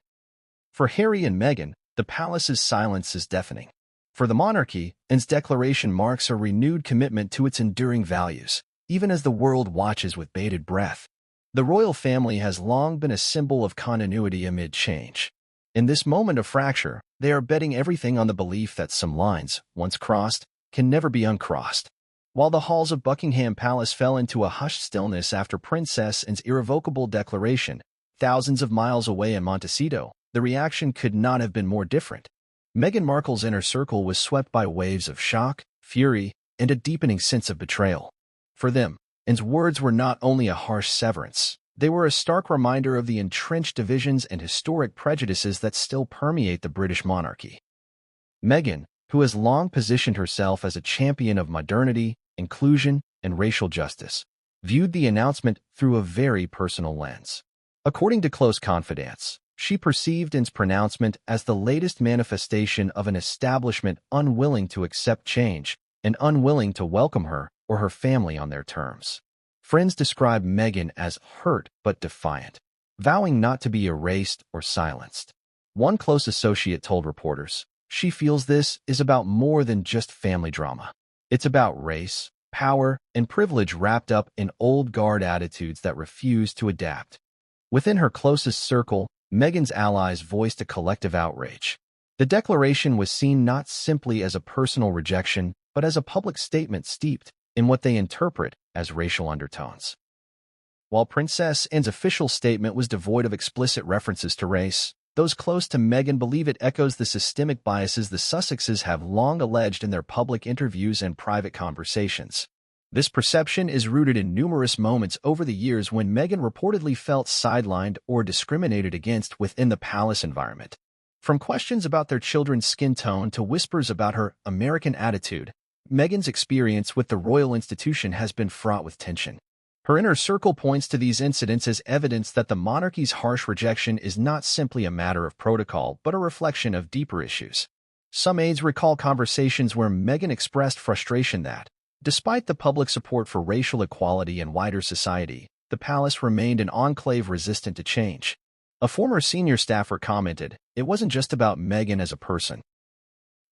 S1: For Harry and Meghan, the palace's silence is deafening. For the monarchy, Anne's declaration marks a renewed commitment to its enduring values, even as the world watches with bated breath. The royal family has long been a symbol of continuity amid change. In this moment of fracture, they are betting everything on the belief that some lines, once crossed, can never be uncrossed. While the halls of Buckingham Palace fell into a hushed stillness after Princess Anne's irrevocable declaration, thousands of miles away in Montecito, the reaction could not have been more different. Meghan Markle's inner circle was swept by waves of shock, fury, and a deepening sense of betrayal. For them, Anne's words were not only a harsh severance, they were a stark reminder of the entrenched divisions and historic prejudices that still permeate the British monarchy. Meghan, who has long positioned herself as a champion of modernity, inclusion, and racial justice, viewed the announcement through a very personal lens. According to close confidants, she perceived Anne's pronouncement as the latest manifestation of an establishment unwilling to accept change and unwilling to welcome her or her family on their terms. Friends describe Meghan as hurt but defiant, vowing not to be erased or silenced. One close associate told reporters, she feels this is about more than just family drama. It's about race, power, and privilege wrapped up in old guard attitudes that refuse to adapt. Within her closest circle, Meghan's allies voiced a collective outrage. The declaration was seen not simply as a personal rejection, but as a public statement steeped in what they interpret as racial undertones. While Princess Anne's official statement was devoid of explicit references to race, those close to Meghan believe it echoes the systemic biases the Sussexes have long alleged in their public interviews and private conversations. This perception is rooted in numerous moments over the years when Meghan reportedly felt sidelined or discriminated against within the palace environment. From questions about their children's skin tone to whispers about her American attitude, Meghan's experience with the royal institution has been fraught with tension. Her inner circle points to these incidents as evidence that the monarchy's harsh rejection is not simply a matter of protocol but a reflection of deeper issues. Some aides recall conversations where Meghan expressed frustration that, despite the public support for racial equality and wider society, the palace remained an enclave resistant to change. A former senior staffer commented, "It wasn't just about Meghan as a person.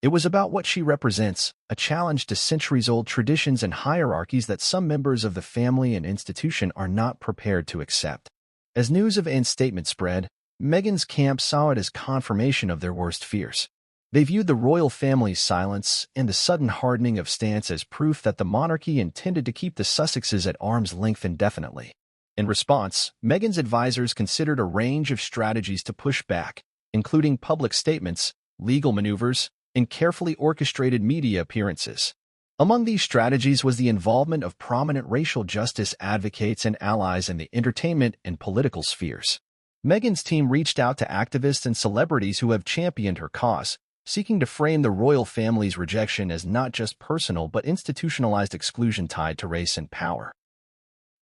S1: It was about what she represents, a challenge to centuries-old traditions and hierarchies that some members of the family and institution are not prepared to accept." As news of Anne's statement spread, Meghan's camp saw it as confirmation of their worst fears. They viewed the royal family's silence and the sudden hardening of stance as proof that the monarchy intended to keep the Sussexes at arm's length indefinitely. In response, Meghan's advisors considered a range of strategies to push back, including public statements, legal maneuvers, and carefully orchestrated media appearances. Among these strategies was the involvement of prominent racial justice advocates and allies in the entertainment and political spheres. Meghan's team reached out to activists and celebrities who have championed her cause, seeking to frame the royal family's rejection as not just personal but institutionalized exclusion tied to race and power.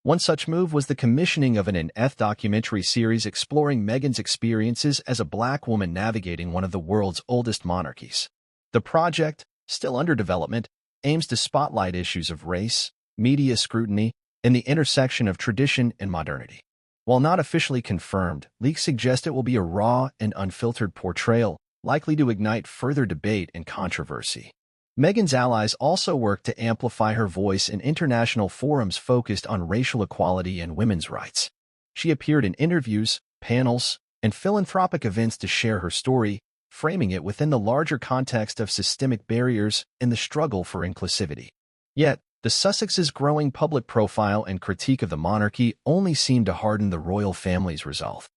S1: One such move was the commissioning of an in-depth documentary series exploring Meghan's experiences as a Black woman navigating one of the world's oldest monarchies. The project, still under development, aims to spotlight issues of race, media scrutiny, and the intersection of tradition and modernity. While not officially confirmed, leaks suggest it will be a raw and unfiltered portrayal, likely to ignite further debate and controversy. Meghan's allies also worked to amplify her voice in international forums focused on racial equality and women's rights. She appeared in interviews, panels, and philanthropic events to share her story, framing it within the larger context of systemic barriers and the struggle for inclusivity. Yet, the Sussexes' growing public profile and critique of the monarchy only seemed to harden the royal family's resolve.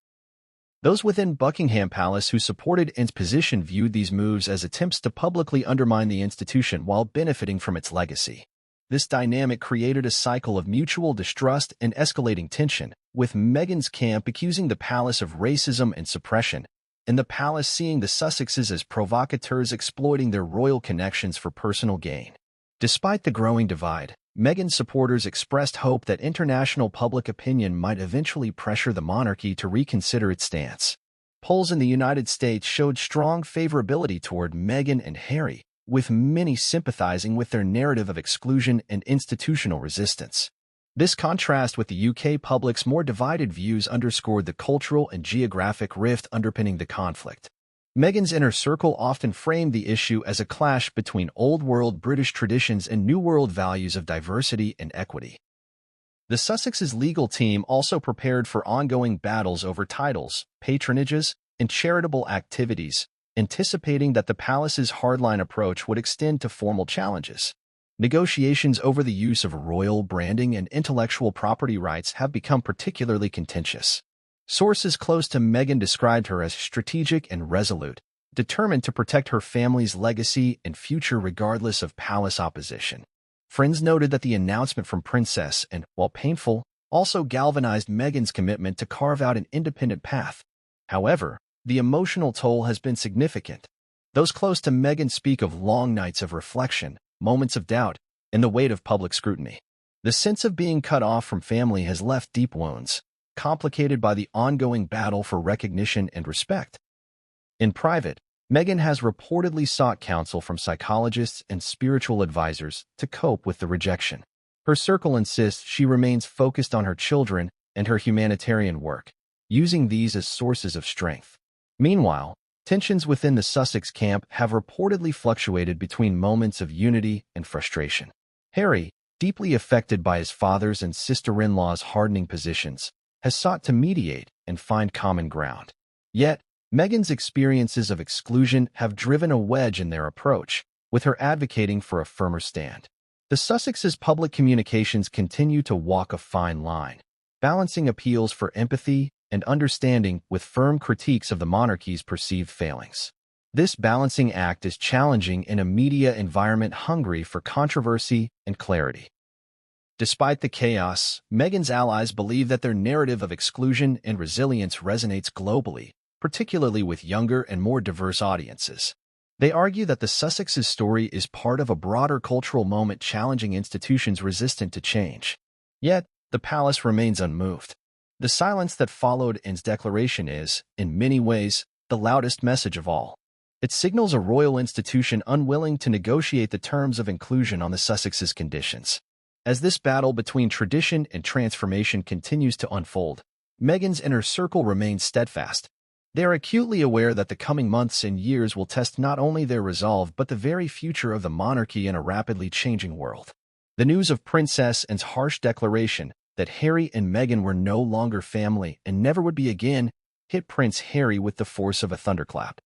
S1: Those within Buckingham Palace who supported Anne's position viewed these moves as attempts to publicly undermine the institution while benefiting from its legacy. This dynamic created a cycle of mutual distrust and escalating tension, with Meghan's camp accusing the palace of racism and suppression, and the palace seeing the Sussexes as provocateurs exploiting their royal connections for personal gain. Despite the growing divide, Meghan's supporters expressed hope that international public opinion might eventually pressure the monarchy to reconsider its stance. Polls in the United States showed strong favorability toward Meghan and Harry, with many sympathizing with their narrative of exclusion and institutional resistance. This contrast with the UK public's more divided views underscored the cultural and geographic rift underpinning the conflict. Meghan's inner circle often framed the issue as a clash between old-world British traditions and new-world values of diversity and equity. The Sussexes' legal team also prepared for ongoing battles over titles, patronages, and charitable activities, anticipating that the palace's hardline approach would extend to formal challenges. Negotiations over the use of royal branding and intellectual property rights have become particularly contentious. Sources close to Meghan described her as strategic and resolute, determined to protect her family's legacy and future regardless of palace opposition. Friends noted that the announcement from Princess Anne, while painful, also galvanized Meghan's commitment to carve out an independent path. However, the emotional toll has been significant. Those close to Meghan speak of long nights of reflection, moments of doubt, and the weight of public scrutiny. The sense of being cut off from family has left deep wounds, complicated by the ongoing battle for recognition and respect. In private, Meghan has reportedly sought counsel from psychologists and spiritual advisors to cope with the rejection. Her circle insists she remains focused on her children and her humanitarian work, using these as sources of strength. Meanwhile, Tensions within the Sussex camp have reportedly fluctuated between moments of unity and frustration. Harry, deeply affected by his father's and sister-in-law's hardening positions, has sought to mediate and find common ground. Yet, Meghan's experiences of exclusion have driven a wedge in their approach, with her advocating for a firmer stand. The Sussexes' public communications continue to walk a fine line, balancing appeals for empathy and understanding with firm critiques of the monarchy's perceived failings. This balancing act is challenging in a media environment hungry for controversy and clarity. Despite the chaos, Meghan's allies believe that their narrative of exclusion and resilience resonates globally, particularly with younger and more diverse audiences. They argue that the Sussexes' story is part of a broader cultural moment challenging institutions resistant to change. Yet, the palace remains unmoved. The silence that followed Anne's declaration is, in many ways, the loudest message of all. It signals a royal institution unwilling to negotiate the terms of inclusion on the Sussexes' conditions. As this battle between tradition and transformation continues to unfold, Meghan's inner circle remains steadfast. They are acutely aware that the coming months and years will test not only their resolve but the very future of the monarchy in a rapidly changing world. The news of Princess Anne's harsh declaration that Harry and Meghan were no longer family and never would be again hit Prince Harry with the force of a thunderclap.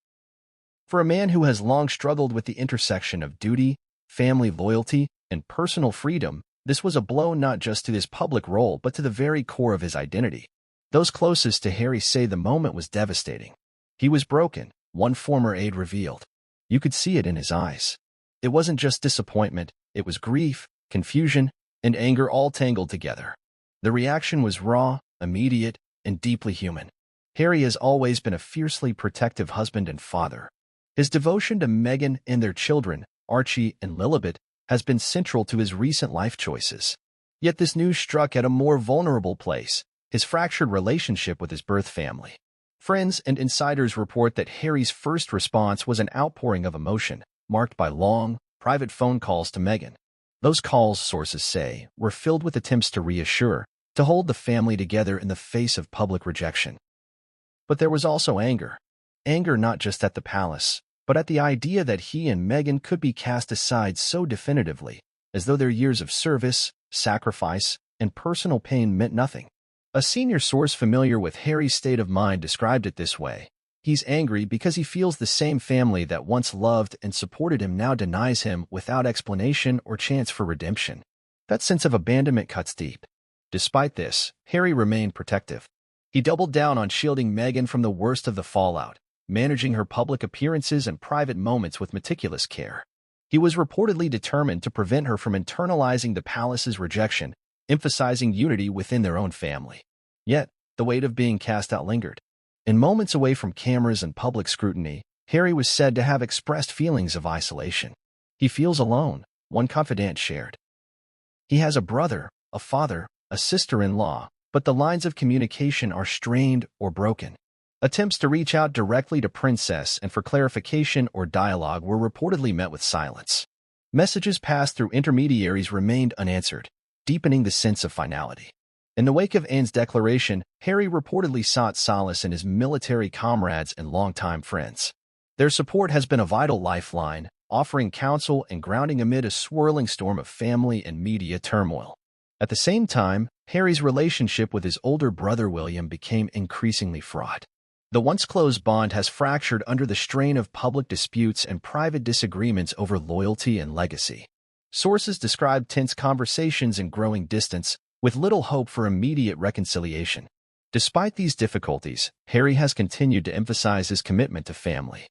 S1: For a man who has long struggled with the intersection of duty, family loyalty, and personal freedom, this was a blow not just to his public role but to the very core of his identity. Those closest to Harry say the moment was devastating. He was broken, one former aide revealed. You could see it in his eyes. It wasn't just disappointment, it was grief, confusion, and anger all tangled together. The reaction was raw, immediate, and deeply human. Harry has always been a fiercely protective husband and father. His devotion to Meghan and their children, Archie and Lilibet, has been central to his recent life choices. Yet this news struck at a more vulnerable place, his fractured relationship with his birth family. Friends and insiders report that Harry's first response was an outpouring of emotion, marked by long, private phone calls to Meghan. Those calls, sources say, were filled with attempts to reassure, to hold the family together in the face of public rejection. But there was also anger. Anger not just at the palace, but at the idea that he and Meghan could be cast aside so definitively, as though their years of service, sacrifice, and personal pain meant nothing. A senior source familiar with Harry's state of mind described it this way. He's angry because he feels the same family that once loved and supported him now denies him without explanation or chance for redemption. That sense of abandonment cuts deep. Despite this, Harry remained protective. He doubled down on shielding Meghan from the worst of the fallout, managing her public appearances and private moments with meticulous care. He was reportedly determined to prevent her from internalizing the palace's rejection, emphasizing unity within their own family. Yet, the weight of being cast out lingered. In moments away from cameras and public scrutiny, Harry was said to have expressed feelings of isolation. He feels alone, one confidant shared. He has a brother, a father, a sister-in-law, but the lines of communication are strained or broken. Attempts to reach out directly to Princess and for clarification or dialogue were reportedly met with silence. Messages passed through intermediaries remained unanswered, deepening the sense of finality. In the wake of Anne's declaration, Harry reportedly sought solace in his military comrades and longtime friends. Their support has been a vital lifeline, offering counsel and grounding amid a swirling storm of family and media turmoil. At the same time, Harry's relationship with his older brother William became increasingly fraught. The once close bond has fractured under the strain of public disputes and private disagreements over loyalty and legacy. Sources describe tense conversations and growing distance, with little hope for immediate reconciliation. Despite these difficulties, Harry has continued to emphasize his commitment to family.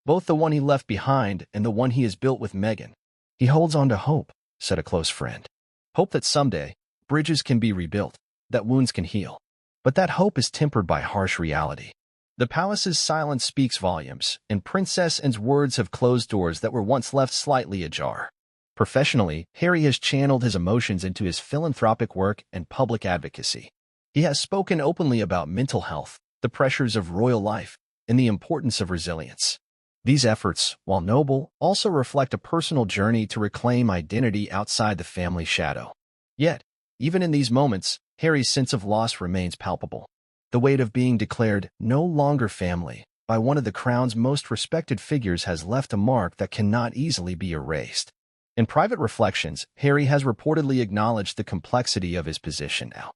S1: Both the one he left behind and the one he has built with Meghan. He holds on to hope, said a close friend. Hope that someday, bridges can be rebuilt, that wounds can heal. But that hope is tempered by harsh reality. The palace's silence speaks volumes, and Princess Anne's words have closed doors that were once left slightly ajar. Professionally, Harry has channeled his emotions into his philanthropic work and public advocacy. He has spoken openly about mental health, the pressures of royal life, and the importance of resilience. These efforts, while noble, also reflect a personal journey to reclaim identity outside the family shadow. Yet, even in these moments, Harry's sense of loss remains palpable. The weight of being declared no longer family, by one of the crown's most respected figures has left a mark that cannot easily be erased. In private reflections, Harry has reportedly acknowledged the complexity of his position now.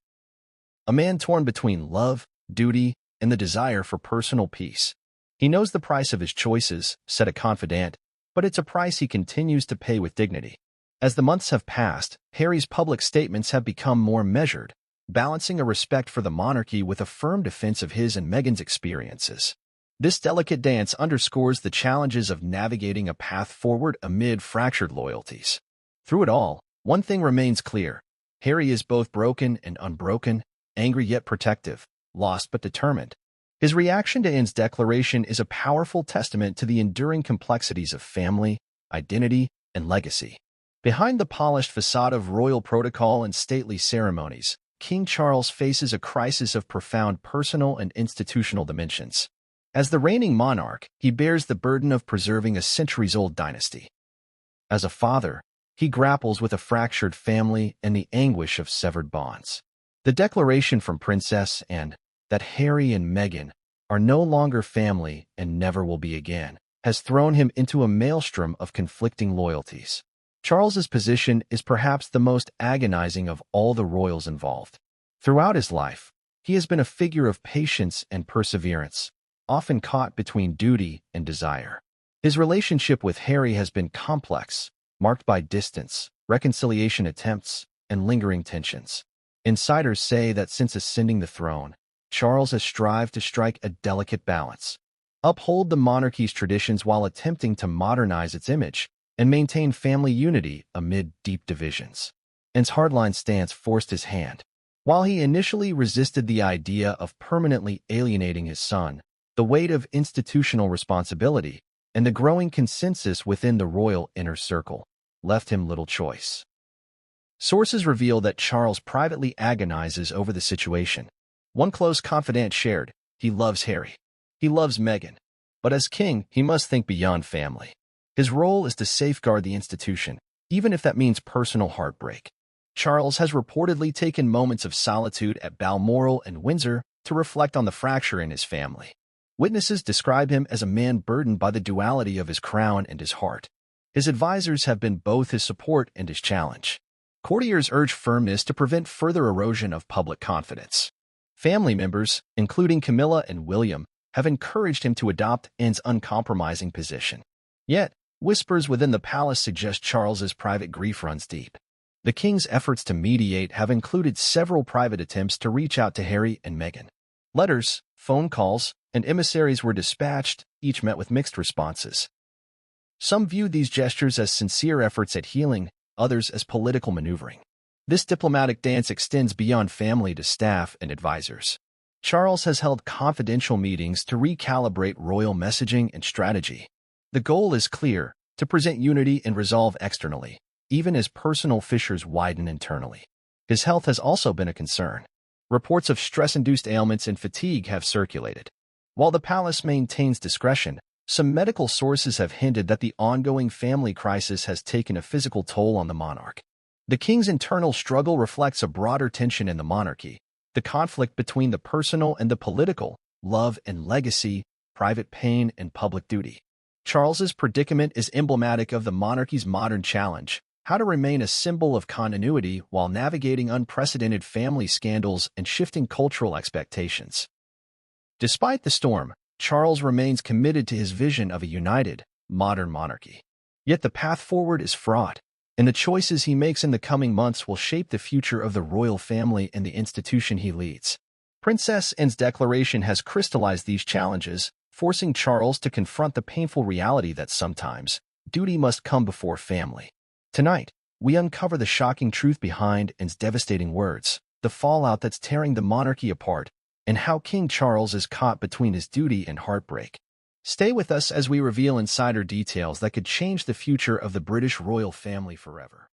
S1: A man torn between love, duty, and the desire for personal peace. He knows the price of his choices, said a confidant, but it's a price he continues to pay with dignity. As the months have passed, Harry's public statements have become more measured, balancing a respect for the monarchy with a firm defense of his and Meghan's experiences. This delicate dance underscores the challenges of navigating a path forward amid fractured loyalties. Through it all, one thing remains clear. Harry is both broken and unbroken, angry yet protective, lost but determined. His reaction to Anne's declaration is a powerful testament to the enduring complexities of family, identity, and legacy. Behind the polished facade of royal protocol and stately ceremonies, King Charles faces a crisis of profound personal and institutional dimensions. As the reigning monarch, he bears the burden of preserving a centuries-old dynasty. As a father, he grapples with a fractured family and the anguish of severed bonds. The declaration from Princess Anne that Harry and Meghan are no longer family and never will be again has thrown him into a maelstrom of conflicting loyalties. Charles's position is perhaps the most agonizing of all the royals involved. Throughout his life, he has been a figure of patience and perseverance, often caught between duty and desire. His relationship with Harry has been complex, marked by distance, reconciliation attempts, and lingering tensions. Insiders say that since ascending the throne, Charles has strived to strike a delicate balance, uphold the monarchy's traditions while attempting to modernize its image, and maintain family unity amid deep divisions. Anne's hardline stance forced his hand. While he initially resisted the idea of permanently alienating his son, the weight of institutional responsibility and the growing consensus within the royal inner circle left him little choice. Sources reveal that Charles privately agonizes over the situation. One close confidant shared, "He loves Harry. He loves Meghan. But as king, he must think beyond family. His role is to safeguard the institution, even if that means personal heartbreak." Charles has reportedly taken moments of solitude at Balmoral and Windsor to reflect on the fracture in his family. Witnesses describe him as a man burdened by the duality of his crown and his heart. His advisors have been both his support and his challenge. Courtiers urge firmness to prevent further erosion of public confidence. Family members, including Camilla and William, have encouraged him to adopt Anne's uncompromising position. Yet, whispers within the palace suggest Charles's private grief runs deep. The king's efforts to mediate have included several private attempts to reach out to Harry and Meghan. Letters, phone calls, and emissaries were dispatched, each met with mixed responses. Some viewed these gestures as sincere efforts at healing, others as political maneuvering. This diplomatic dance extends beyond family to staff and advisors. Charles has held confidential meetings to recalibrate royal messaging and strategy. The goal is clear, to present unity and resolve externally, even as personal fissures widen internally. His health has also been a concern. Reports of stress-induced ailments and fatigue have circulated. While the palace maintains discretion, some medical sources have hinted that the ongoing family crisis has taken a physical toll on the monarch. The king's internal struggle reflects a broader tension in the monarchy, the conflict between the personal and the political, love and legacy, private pain and public duty. Charles's predicament is emblematic of the monarchy's modern challenge, how to remain a symbol of continuity while navigating unprecedented family scandals and shifting cultural expectations. Despite the storm, Charles remains committed to his vision of a united, modern monarchy. Yet the path forward is fraught, and the choices he makes in the coming months will shape the future of the royal family and the institution he leads. Princess Anne's declaration has crystallized these challenges, forcing Charles to confront the painful reality that sometimes duty must come before family. Tonight, we uncover the shocking truth behind Anne's devastating words, the fallout that's tearing the monarchy apart, and how King Charles is caught between his duty and heartbreak. Stay with us as we reveal insider details that could change the future of the British royal family forever.